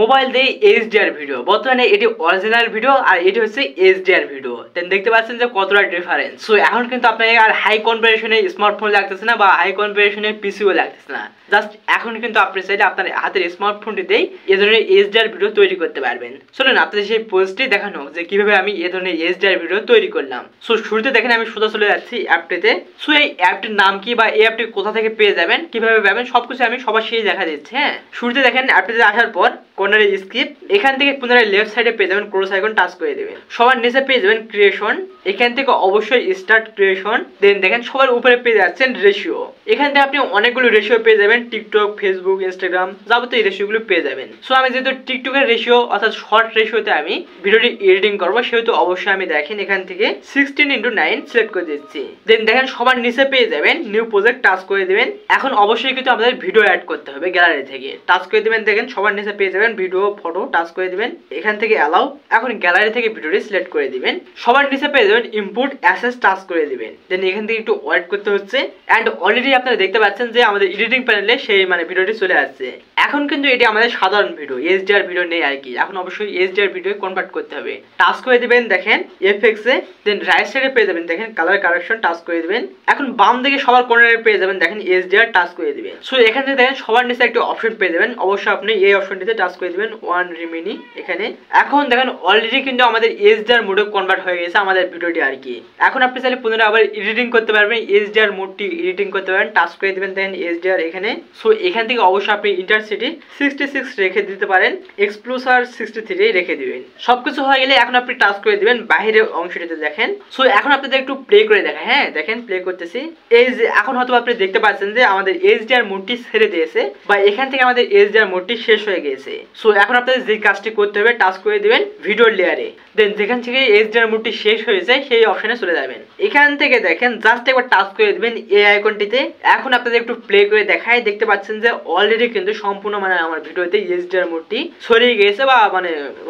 Mobile দিয়ে HDR video, বর্তমানে এটি অরিজিনাল ভিডিও আর এটি হচ্ছে এইচডিআর ভিডিও। দেন দেখতে পাচ্ছেন যে কতটা ডিফারেন্স। সো এখন কিন্তু আপনাকে আর হাই কনফিগারেশনের স্মার্টফোন লাগতেছে না বা হাই কনফিগারেশনের পিসিও লাগতেছে না। জাস্ট এখন কিন্তু আপনি চাইলে আপনার হাতের স্মার্টফোনটিতেই এ ধরনের এইচডিআর ভিডিও তৈরি করতে পারবেন। চলুন আপনাদের সেই পোস্টটি দেখানো যে কিভাবে আমি এ ধরনের এইচডিআর ভিডিও তৈরি করলাম। সো শুরুতে দেখেন আমি সোজা চলে যাচ্ছি অ্যাপটিতে। সো এই অ্যাপটির নাম কি বা এই অ্যাপটি কোথা থেকে পেয়ে যাবেন, কিভাবে পাবেন, সবকিছু আমি সবার শেষে দেখা দিচ্ছি। হ্যাঁ, শুরুতে দেখেন অ্যাপটিতে আসার পর কর্নারে স্কিপ, এখান থেকে পুনরায় লেফট সাইডে পেয়ে যাবেন ক্রস আইকন, টাচ করে দেবেন। সবার নিচে পেয়ে যাবেন ক্রিয়েশন, এখান থেকে অবশ্যই স্টার্ট ক্রিয়েশন। দেন দেখেন সবার উপরে পেয়ে যাচ্ছেন রেশিও, এখান থেকে আপনি অনেকগুলো রেশিও পেয়ে যাবেন, টিকটক, ফেসবুক, ইনস্টাগ্রাম যাবতীয় এই রেশিওগুলো পেয়ে যাবেন। সো আমি যেহেতু টিকটকের রেশিও অর্থাৎ শর্ট রেশিওতে আমি ভিডিওটি এডিটিং করবো, সেহেতু অবশ্যই আমি দেখেন এখান থেকে 16:9 সিলেক্ট করে দিচ্ছি। দেন দেখেন সবার নিচে পেয়ে যাবেন নিউ প্রজেক্ট, টাচ করে দেবেন। এখন অবশ্যই কিন্তু আমাদের ভিডিও অ্যাড করতে হবে, গ্যালারি থেকে টাচ করে দেবেন। দেখেন সবার নিচে পেয়ে যাবেন ভিডিও, ফটো, টাচ করে দিবেন। এখান থেকে অ্যালাউ, এখন গ্যালারি থেকে ভিডিওটি সিলেক্ট করে দিবেন। সবার নিচে পেয়ে যাবেন ইনপুট অ্যাসেস, টাচ করে দিবেন। দেন এখান থেকে একটু ওয়েট করতে হচ্ছে। অ্যান্ড অলরেডি আপনারা দেখতে পাচ্ছেন যে আমাদের এডিটিং প্যানেলে সেই ভিডিওটি চলে আসছে। এখন কিন্তু এটি আমাদের সাধারণ ভিডিও, এইচডিআর ভিডিও নেই আর কি। এখন অবশ্যই এইচডিআর ভিডিও কনভার্ট করতে হবে। টাচ করে দিবেন দেখেন এফএক্সে। দেন রাইট সাইডে পেয়ে যাবেন দেখেন কালার কারেকশন, টাচ করে দিবেন। এখন বাম দিকে সবার কর্নারে পেয়ে যাবেন দেখেন এইচডিআর, টাচ করে দিবেন। সো এখান থেকে দেখেন সবার নিচে একটা অপশন পেয়ে যাবেন, অবশ্যই আপনি এই অপশনটিতে টাচ করে দিবেন, ওয়ান রিমেইনিং এখানে। এখন দেখেন অলরেডি কিন্তু আমাদের এইচডিআর মোডে কনভার্ট হয়ে গেছে আমাদের ভিডিওটি আর কি। এখন আপনি চাইলে পুনরায় আবার এডিটিং করতে পারবেন, এইচডিআর মোডটি এডিটিং করতে পারবেন, টাচ করে দিবেন দেখেন এইচডিআর এখানে। সো এখান থেকে অবশ্যই আপনি ইন্টারসিটি 66 রেখে দিতে পারেন, এক্সপ্লোসার 63 রেখে দিবেন। সবকিছু হয়ে গেলে এখন আপনি টাচ করে দিবেন বাইরের অংশটিতে দেখেন। সো এখন আপনাদের একটু প্লে করে দেখা, হ্যাঁ দেখেন প্লে করতেছি। এই যে এখন হয়তো আপনি দেখতে পাচ্ছেন যে আমাদের এইচডিআর মোডটি ছেড়ে দিয়েছে বা এখান থেকে আমাদের এইচডিআর মোডটি শেষ হয়ে গেছে। সো এখন আপনাদের যে কাজটি করতে হবে, টাচ করে দিবেন ভিডিওর লেয়ারে। দেন যেখান থেকে এইচডিআর মোডটি শেষ হয়ে যায় সেই অপশনে চলে যাবেন। এখান থেকে দেখেন জাস্ট একবার টাচ করে দিবেন এই আইকনটিতে। এখন আপনাদের একটু প্লে করে দেখাই, দেখতে পাচ্ছেন যে অলরেডি কিন্তু সম্পূর্ণ আমার ভিডিওতে এইচডিআর মোডটি ছড়িয়ে গেছে বা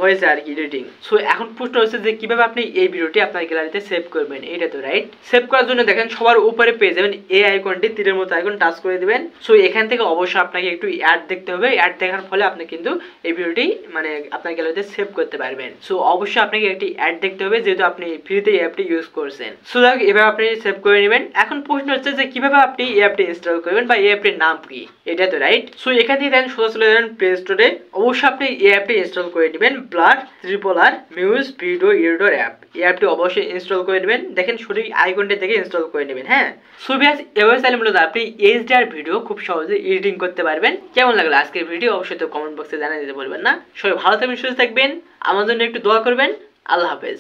হয়েছে আর কি এডিটিং। সো এখন প্রশ্ন হচ্ছে যে কিভাবে আপনি এই ভিডিওটি আপনার গ্যালারিতে সেভ করবেন। এটা তো রাইট, সেভ করার জন্য দেখেন সবার উপরে পেয়ে যাবেন এই আইকনটি, তীরের মতো আইকন, টাচ করে দিবেন। সো এখান থেকে অবশ্যই আপনাকে একটু অ্যাড দেখতে হবে, অ্যাড দেখার ফলে আপনি কিন্তু এই ভিডিওটি আপনার গ্যালারিতে সেভ করতে পারবেন। সো অবশ্যই আপনাকে একটি অ্যাড দেখতে হবে যেহেতু আপনি ফ্রিতে এই অ্যাপটি ইউজ করছেন। সো দেখ এভাবে আপনি সেভ করে নেবেন। এখন প্রশ্ন হচ্ছে যে কিভাবে আপনি এই অ্যাপটি ইনস্টল করবেন বা এই অ্যাপটির নাম কি, এটা তো রাইট। সো এখান থেকে দেন সোজা চলে যাবেন প্লে স্টোরে। অবশ্যই আপনি এই অ্যাপটি ইনস্টল করে নেবেন, ব্লাড ট্রিপল আর মিউজ ভিডিও এডিটর অ্যাপ। এই অ্যাপটি অবশ্যই ইনস্টল করে নেবেন, দেখেন সঠিক আইকনটি থেকে ইনস্টল করে নেবেন। হ্যাঁ, সো ভিউয়ার্স এভাবে চাইলে মূলত আপনি এইচডিআর ভিডিও খুব সহজে এডিটিং করতে পারবেন। কেমন লাগলো আজকের ভিডিও অবশ্যই তো কমেন্ট বক্সে জানিয়ে দিতে বলবেন না। সবাই ভালো থাকবেন, সুস্থ থাকবেন, আমার জন্য একটু দোয়া করবেন। আল্লাহ হাফেজ।